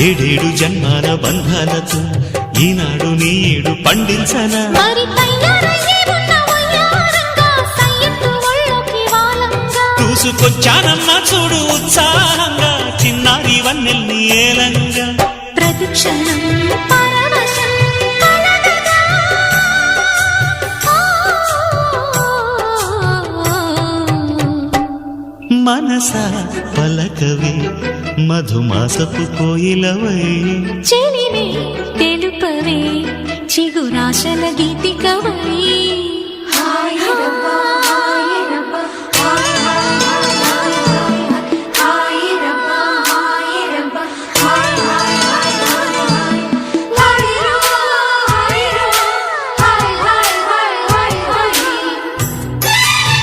ఏడేడు జన్మాల బంధాలతో ఈనాడు నీడు పండించనా మరి తయారయ్యే ఉన్న వయ్యారంగా సయ్యత్తు ఒళ్ళోకి వాలంగా చూసుకొచ్చానమ్మా చూడు ఉత్సాహంగా చిన్నారి వన్నెల్ని ఏలంగా ప్రతిక్షణం పరవశం కలగగా మనసా పలకవే మధుమాసపు కోయిలవై చెలివే తెలుపవే చిగురాశల గీతికవై